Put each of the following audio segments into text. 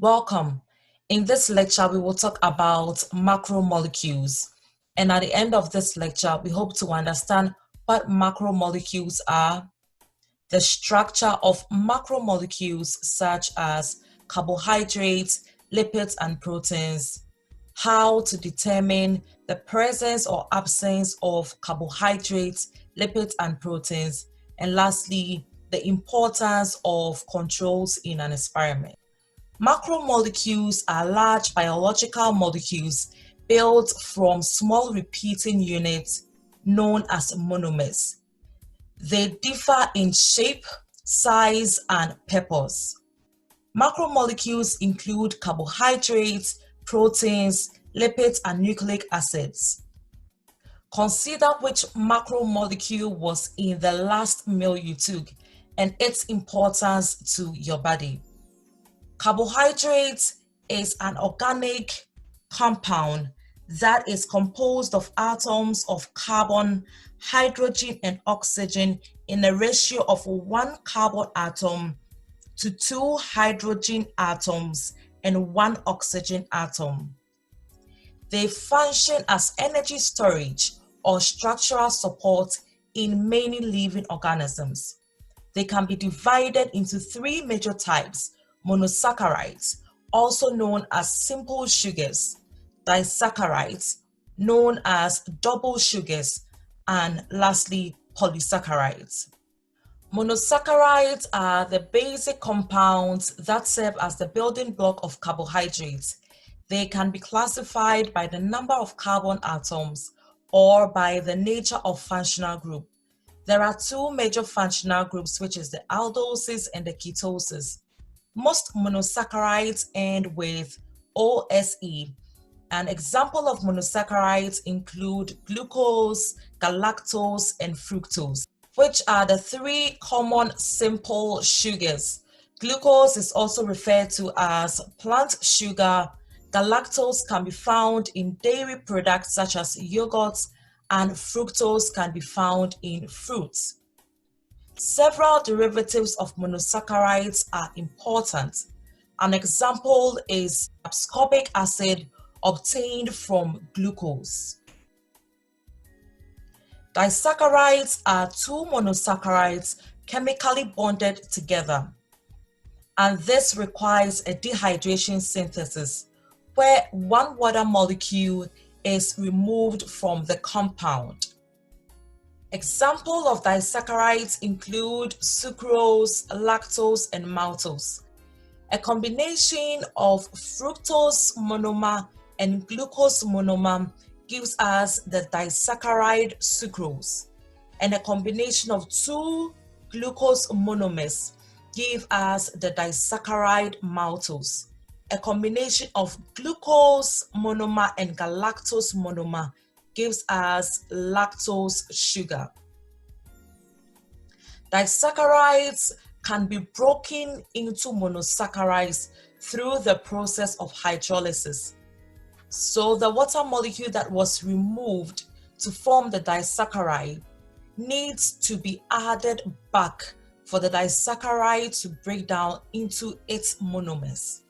Welcome. In this lecture, we will talk about macromolecules. And at the end of this lecture, we hope to understand what macromolecules are, the structure of macromolecules such as carbohydrates, lipids, and proteins, how to determine the presence or absence of carbohydrates, lipids, and proteins, and lastly, the importance of controls in an experiment. Macromolecules are large biological molecules built from small repeating units known as monomers. They differ in shape, size, and purpose. Macromolecules include carbohydrates, proteins, lipids, and nucleic acids. Consider which macromolecule was in the last meal you took and its importance to your body. Carbohydrates is an organic compound that is composed of atoms of carbon, hydrogen, and oxygen in a ratio of 1 carbon atom to 2 hydrogen atoms and 1 oxygen atom. They function as energy storage or structural support in many living organisms. They can be divided into 3 major types: monosaccharides, also known as simple sugars, disaccharides, known as double sugars, and lastly, polysaccharides. Monosaccharides are the basic compounds that serve as the building block of carbohydrates. They can be classified by the number of carbon atoms or by the nature of functional group. There are 2 major functional groups, which is the aldoses and the ketoses. Most monosaccharides end with OSE. An example of monosaccharides include glucose, galactose, and fructose, which are the 3 common simple sugars. Glucose is also referred to as plant sugar. Galactose can be found in dairy products such as yogurts, and fructose can be found in fruits. Several derivatives of monosaccharides are important. An example is ascorbic acid obtained from glucose. Disaccharides are 2 monosaccharides chemically bonded together, and this requires a dehydration synthesis where 1 water molecule is removed from the compound. Examples of disaccharides include sucrose, lactose, and maltose. A combination of fructose monomer and glucose monomer gives us the disaccharide sucrose, and a combination of 2 glucose monomers gives us the disaccharide maltose. A combination of glucose monomer and galactose monomer gives us lactose sugar. Disaccharides can be broken into monosaccharides through the process of hydrolysis. So the water molecule that was removed to form the disaccharide needs to be added back for the disaccharide to break down into its monomers.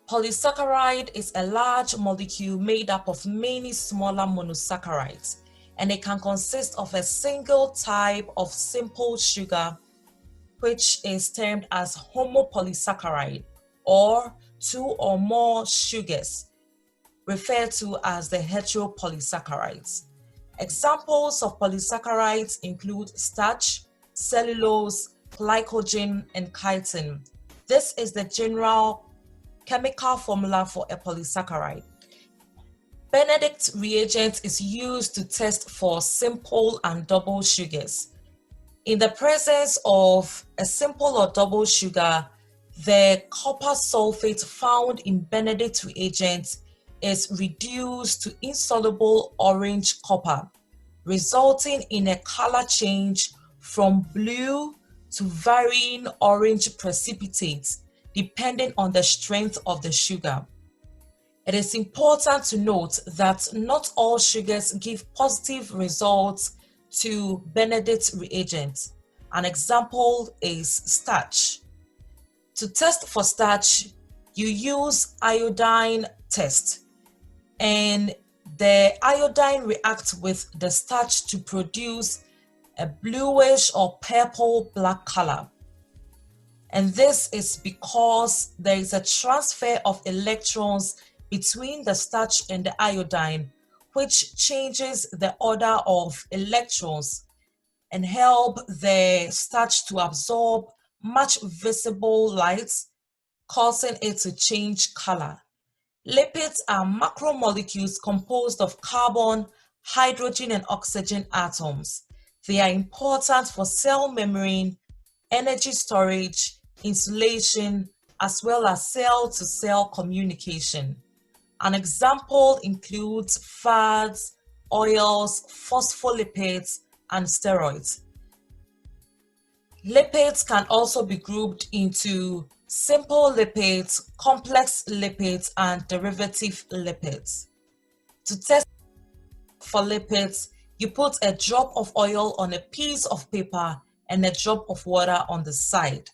Polysaccharide is a large molecule made up of many smaller monosaccharides, and it can consist of a single type of simple sugar, which is termed as homopolysaccharide, or 2 or more sugars, referred to as the heteropolysaccharides. Examples of polysaccharides include starch, cellulose, glycogen, and chitin. This is the general chemical formula for a polysaccharide. Benedict reagent is used to test for simple and double sugars. In the presence of a simple or double sugar, the copper sulfate found in Benedict reagent is reduced to insoluble orange copper, resulting in a color change from blue to varying orange precipitates, depending on the strength of the sugar. It is important to note that not all sugars give positive results to Benedict reagent. An example is starch. To test for starch, you use iodine test, and the iodine reacts with the starch to produce a bluish or purple black color. And this is because there is a transfer of electrons between the starch and the iodine, which changes the order of electrons and help the starch to absorb much visible light, causing it to change color. Lipids are macromolecules composed of carbon, hydrogen, and oxygen atoms. They are important for cell membrane, energy storage, insulation, as well as cell-to-cell communication. An example includes fats, oils, phospholipids, and steroids. Lipids can also be grouped into simple lipids, complex lipids, and derivative lipids. To test for lipids, you put a drop of oil on a piece of paper and a drop of water on the side.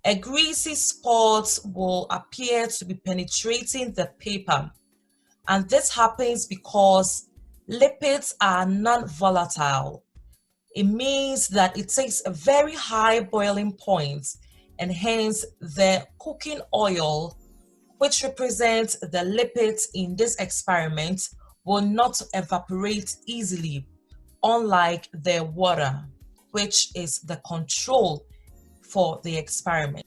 A greasy spot will appear to be penetrating the paper, and this happens because lipids are non-volatile. It means that it takes a very high boiling point, and hence the cooking oil, which represents the lipids in this experiment, will not evaporate easily, unlike the water, which is the control for the experiment.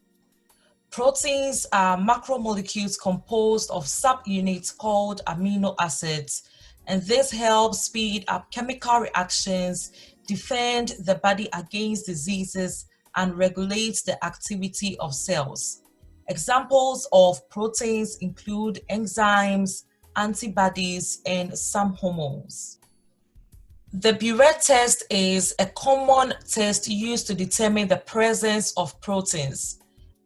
Proteins are macromolecules composed of subunits called amino acids, and this helps speed up chemical reactions, defend the body against diseases, and regulate the activity of cells. Examples of proteins include enzymes, antibodies, and some hormones. The Burette test is a common test used to determine the presence of proteins.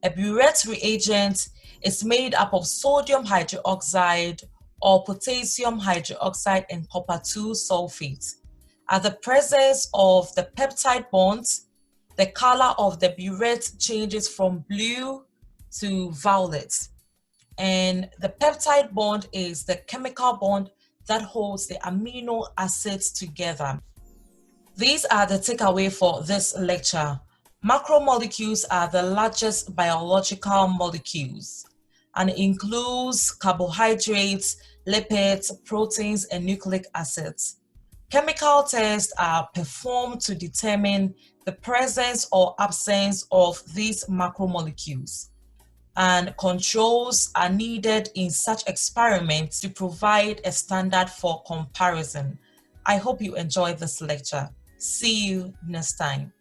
A Burette reagent is made up of sodium hydroxide or potassium hydroxide and copper-2 sulfate. At the presence of the peptide bonds, the color of the Burette changes from blue to violet. And the peptide bond is the chemical bond that holds the amino acids together. These are the takeaway for this lecture. Macromolecules are the largest biological molecules and includes carbohydrates, lipids, proteins, and nucleic acids. Chemical tests are performed to determine the presence or absence of these macromolecules, and controls are needed in such experiments to provide a standard for comparison. I hope you enjoyed this lecture. See you next time.